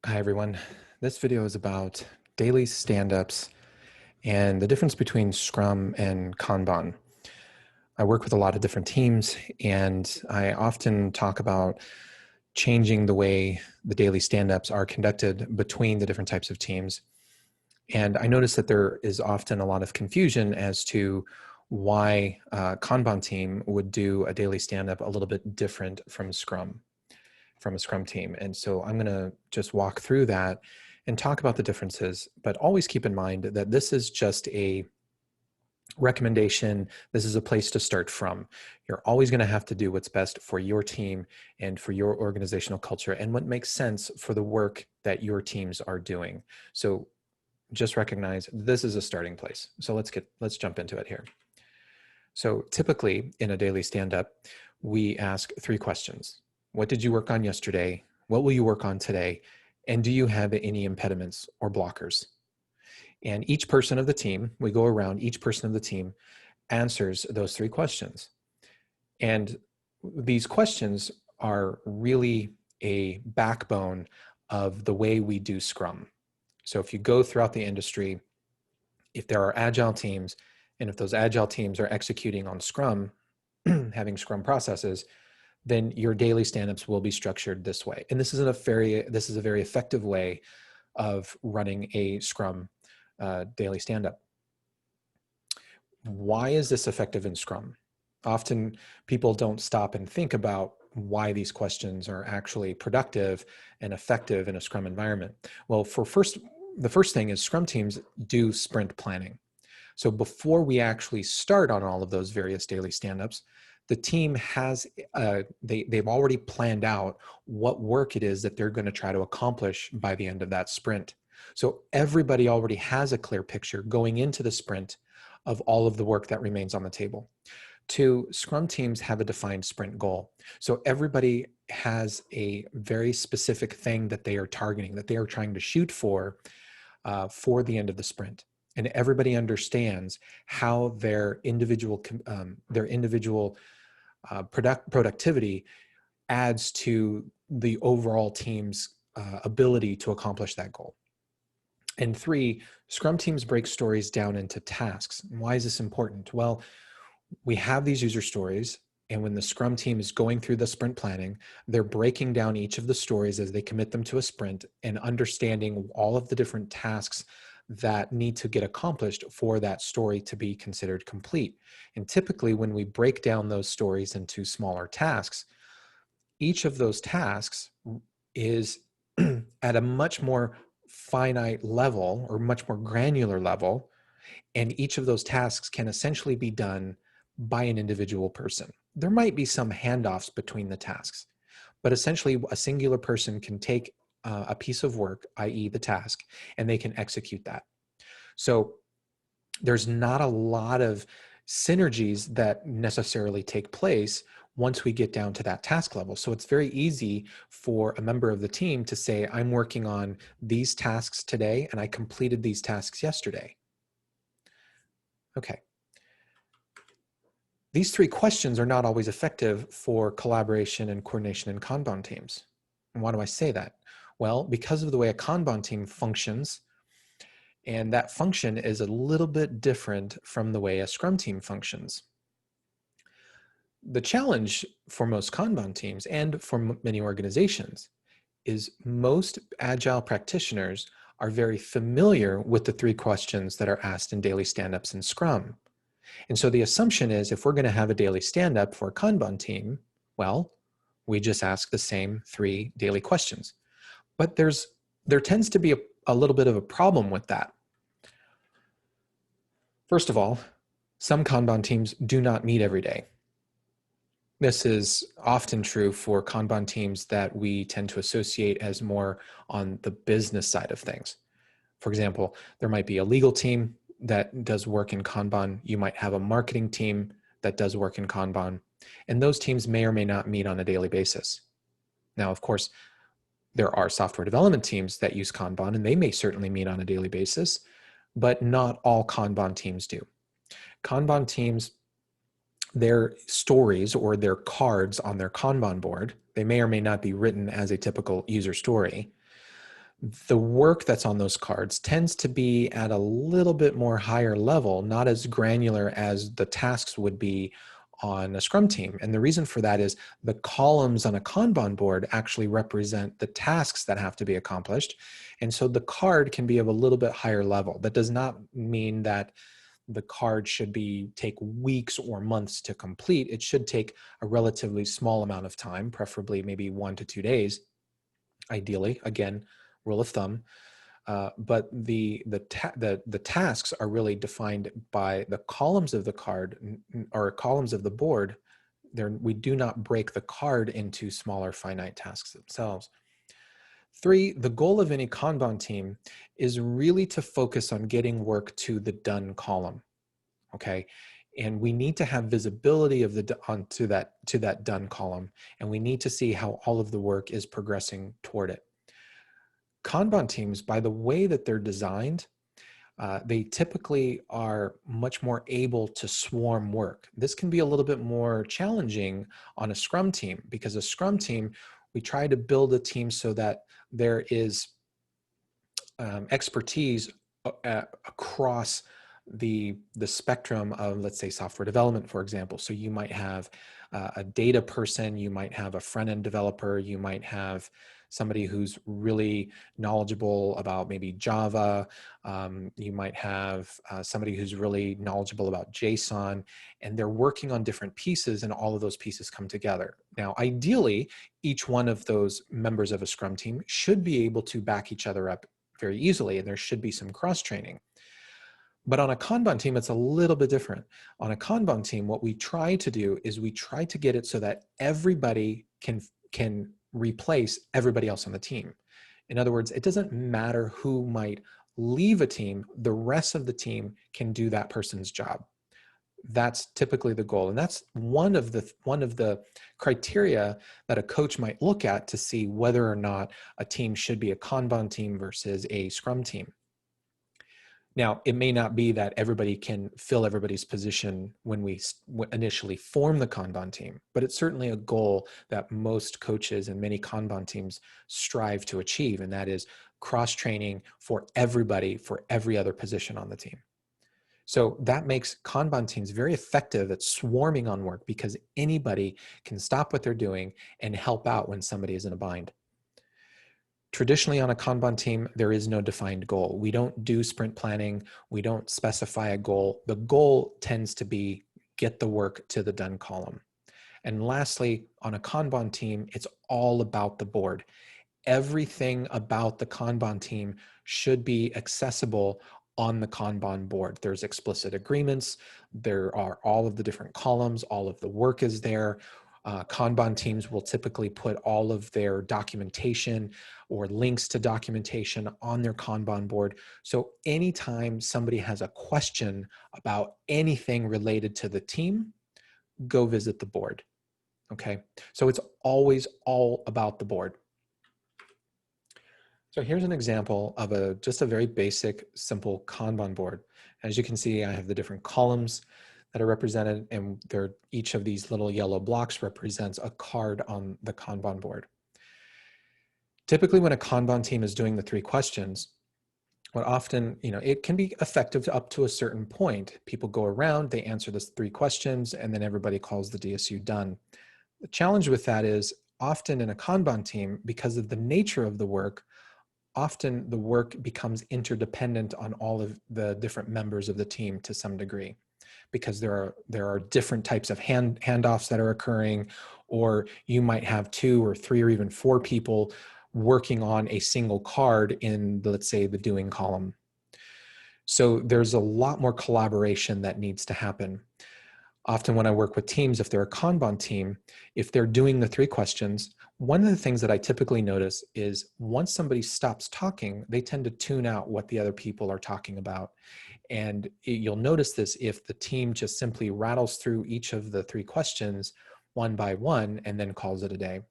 Hi, everyone. This video is about daily stand-ups and the difference between Scrum and Kanban. I work with a lot of different teams, and I often talk about changing the way the daily stand-ups are conducted between the different types of teams. And I notice that there is often a lot of confusion as to why a Kanban team would do a daily stand-up a little bit different from a Scrum team. And so I'm going to just walk through that and talk about the differences, but always keep in mind that this is just a recommendation. This is a place to start from. You're always going to have to do what's best for your team and for your organizational culture and what makes sense for the work that your teams are doing. So just recognize this is a starting place. So let's jump into it here. So typically in a daily stand-up, we ask 3 questions. What did you work on yesterday? What will you work on today? And do you have any impediments or blockers? And each person of the team, we go around, each person of the team answers those 3 questions. And these questions are really a backbone of the way we do Scrum. So if you go throughout the industry, if there are agile teams, and if those agile teams are executing on Scrum, having Scrum processes, then your daily stand-ups will be structured this way. And this is a very effective way of running a Scrum daily stand-up. Why is this effective in Scrum? Often people don't stop and think about why these questions are actually productive and effective in a Scrum environment. Well, the first thing is Scrum teams do sprint planning. So before we actually start on all of those various daily stand-ups, the team has, they've already planned out what work it is that they're going to try to accomplish by the end of that sprint. So everybody already has a clear picture going into the sprint of all of the work that remains on the table. 2, Scrum teams have a defined sprint goal. So everybody has a very specific thing that they are targeting, that they are trying to shoot for the end of the sprint. And everybody understands how their individual productivity adds to the overall team's ability to accomplish that goal. And 3, Scrum teams break stories down into tasks. Why is this important? Well, we have these user stories, and when the Scrum team is going through the sprint planning, they're breaking down each of the stories as they commit them to a sprint and understanding all of the different tasks that need to get accomplished for that story to be considered complete. And typically when we break down those stories into smaller tasks, each of those tasks is at a much more finite level or much more granular level. And each of those tasks can essentially be done by an individual person. There might be some handoffs between the tasks, but essentially a singular person can take a piece of work, i.e. the task, and they can execute that. So there's not a lot of synergies that necessarily take place once we get down to that task level. So it's very easy for a member of the team to say, I'm working on these tasks today, and I completed these tasks yesterday. Okay. These 3 questions are not always effective for collaboration and coordination in Kanban teams. And why do I say that? Well, because of the way a Kanban team functions, and that function is a little bit different from the way a Scrum team functions. The challenge for most Kanban teams and for many organizations is most agile practitioners are very familiar with the 3 questions that are asked in daily stand-ups in Scrum. And so the assumption is if we're going to have a daily stand-up for a Kanban team, well, we just ask the same 3 daily questions. But there tends to be a little bit of a problem with that. First of all, some Kanban teams do not meet every day. This is often true for Kanban teams that we tend to associate as more on the business side of things. For example, there might be a legal team that does work in Kanban. You might have a marketing team that does work in Kanban, and those teams may or may not meet on a daily basis. Now, of course, there are software development teams that use Kanban, and they may certainly meet on a daily basis, but not all Kanban teams do. Kanban teams, their stories or their cards on their Kanban board, they may or may not be written as a typical user story. The work that's on those cards tends to be at a little bit more higher level, not as granular as the tasks would be on a Scrum team. And the reason for that is the columns on a Kanban board actually represent the tasks that have to be accomplished. And so the card can be of a little bit higher level. That does not mean that the card should take weeks or months to complete. It should take a relatively small amount of time, preferably maybe 1 to 2 days, ideally. Again, rule of thumb. But the tasks are really defined by the columns of the card or columns of the board. We do not break the card into smaller finite tasks themselves. 3, the goal of any Kanban team is really to focus on getting work to the done column. Okay, and we need to have visibility of to that done column, and we need to see how all of the work is progressing toward it. Kanban teams, by the way that they're designed, they typically are much more able to swarm work. This can be a little bit more challenging on a Scrum team, because a Scrum team, we try to build a team so that there is expertise across the spectrum of, let's say, software development, for example. So you might have a data person, you might have a front-end developer, you might have somebody who's really knowledgeable about maybe Java, you might have somebody who's really knowledgeable about JSON, and they're working on different pieces, and all of those pieces come together. Now, ideally, each one of those members of a Scrum team should be able to back each other up very easily, and there should be some cross-training. But on a Kanban team, it's a little bit different. On a Kanban team, what we try to do is we try to get it so that everybody can replace everybody else on the team. In other words, it doesn't matter who might leave a team, the rest of the team can do that person's job. That's typically the goal. And that's one of the criteria that a coach might look at to see whether or not a team should be a Kanban team versus a Scrum team. Now, it may not be that everybody can fill everybody's position when we initially form the Kanban team, but it's certainly a goal that most coaches and many Kanban teams strive to achieve, and that is cross-training for everybody for every other position on the team. So that makes Kanban teams very effective at swarming on work, because anybody can stop what they're doing and help out when somebody is in a bind. Traditionally on a Kanban team, there is no defined goal. We don't do sprint planning. We don't specify a goal. The goal tends to be get the work to the done column. And lastly, on a Kanban team, it's all about the board. Everything about the Kanban team should be accessible on the Kanban board. There's explicit agreements. There are all of the different columns. All of the work is there. Kanban teams will typically put all of their documentation or links to documentation on their Kanban board. So anytime somebody has a question about anything related to the team, go visit the board. Okay, so it's always all about the board. So here's an example of just a very basic, simple Kanban board. As you can see, I have the different columns that are represented, and each of these little yellow blocks represents a card on the Kanban board. Typically, when a Kanban team is doing the 3 questions, what often, it can be effective up to a certain point. People go around, they answer the 3 questions, and then everybody calls the DSU done. The challenge with that is often in a Kanban team, because of the nature of the work, often the work becomes interdependent on all of the different members of the team to some degree, because there are different types of handoffs that are occurring, or you might have 2 or 3 or even 4 people working on a single card in, let's say, the doing column. So there's a lot more collaboration that needs to happen. Often when I work with teams, if they're a Kanban team, if they're doing the 3 questions, one of the things that I typically notice is once somebody stops talking, they tend to tune out what the other people are talking about. And you'll notice this if the team just simply rattles through each of the 3 questions one by one and then calls it a day.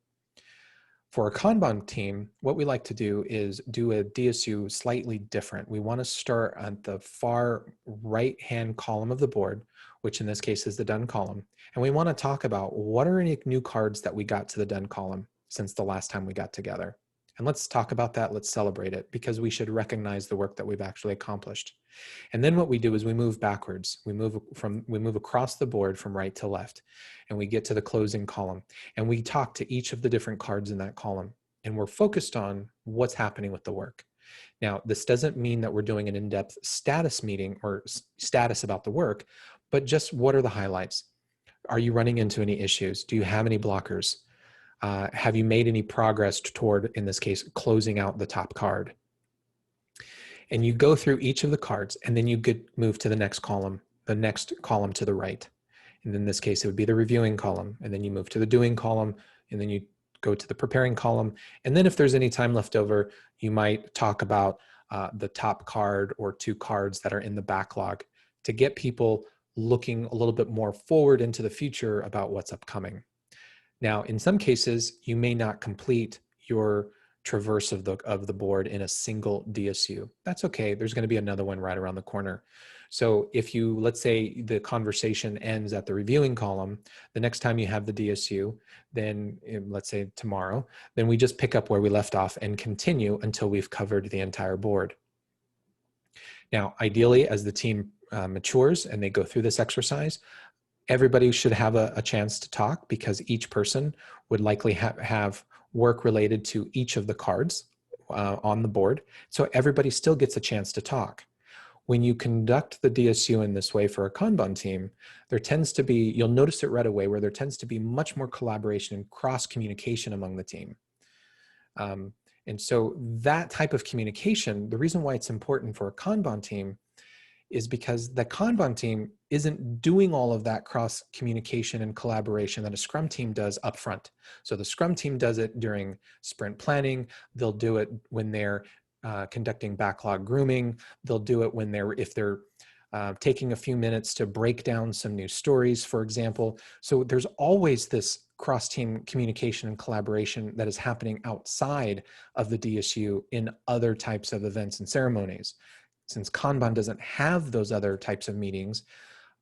For a Kanban team, what we like to do is do a DSU slightly different. We want to start at the far right-hand column of the board, which in this case is the done column. And we want to talk about what are any new cards that we got to the done column since the last time we got together. And let's talk about that. Let's celebrate it, because we should recognize the work that we've actually accomplished. And then what we do is we move backwards. We move across the board from right to left, and we get to the closing column, and we talk to each of the different cards in that column, and we're focused on what's happening with the work. Now, this doesn't mean that we're doing an in-depth status meeting or status about the work, but just what are the highlights? Are you running into any issues? Do you have any blockers? Have you made any progress toward, in this case, closing out the top card? And you go through each of the cards, and then you move to the next column to the right. And in this case, it would be the reviewing column. And then you move to the doing column, and then you go to the preparing column. And then if there's any time left over, you might talk about the top card or two cards that are in the backlog to get people looking a little bit more forward into the future about what's upcoming. Now, in some cases, you may not complete your traverse of the board in a single DSU. That's okay. There's going to be another one right around the corner. So if you, let's say the conversation ends at the reviewing column, the next time you have the DSU, then let's say tomorrow, then we just pick up where we left off and continue until we've covered the entire board. Now, ideally, as the team matures and they go through this exercise, everybody should have a chance to talk, because each person would likely have work related to each of the cards on the board. So everybody still gets a chance to talk. When you conduct the DSU in this way for a Kanban team, there tends to be, you'll notice it right away, where there tends to be much more collaboration and cross-communication among the team. And so that type of communication, the reason why it's important for a Kanban team is because the Kanban team isn't doing all of that cross communication and collaboration that a Scrum team does upfront. So the Scrum team does it during sprint planning. They'll do it when they're conducting backlog grooming. They'll do it when if they're taking a few minutes to break down some new stories, for example. So there's always this cross-team communication and collaboration that is happening outside of the DSU in other types of events and ceremonies. Since Kanban doesn't have those other types of meetings,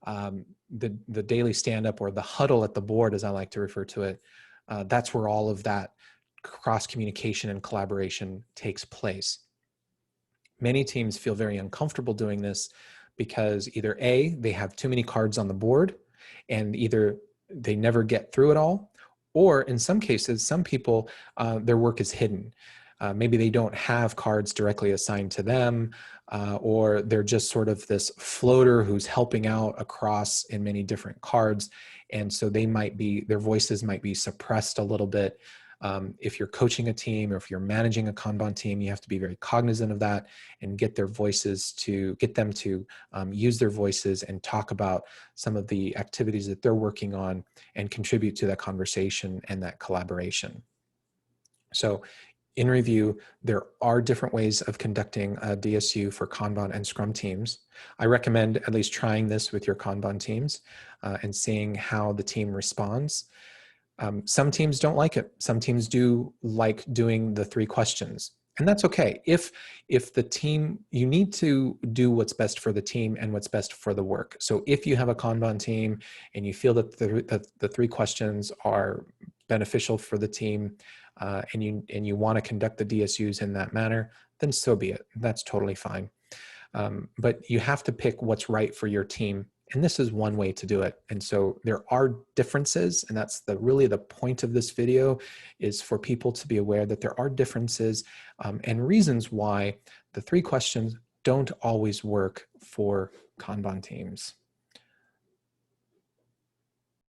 the daily stand-up, or the huddle at the board, as I like to refer to it, that's where all of that cross-communication and collaboration takes place. Many teams feel very uncomfortable doing this because either A, they have too many cards on the board, and either they never get through it all, or in some cases, some people, their work is hidden. Maybe they don't have cards directly assigned to them, or they're just sort of this floater who's helping out across in many different cards. And so their voices might be suppressed a little bit. If you're coaching a team, or if you're managing a Kanban team, you have to be very cognizant of that and get them to use their voices and talk about some of the activities that they're working on and contribute to that conversation and that collaboration. So in review, there are different ways of conducting a DSU for Kanban and Scrum teams. I recommend at least trying this with your Kanban teams and seeing how the team responds. Some teams don't like it. Some teams do like doing the 3 questions, and that's okay. If the team, you need to do what's best for the team and what's best for the work. So if you have a Kanban team and you feel that the 3 questions are beneficial for the team, and you want to conduct the DSUs in that manner, then so be it. That's totally fine. But you have to pick what's right for your team. And this is one way to do it. And so there are differences, and that's really the point of this video, is for people to be aware that there are differences and reasons why the 3 questions don't always work for Kanban teams.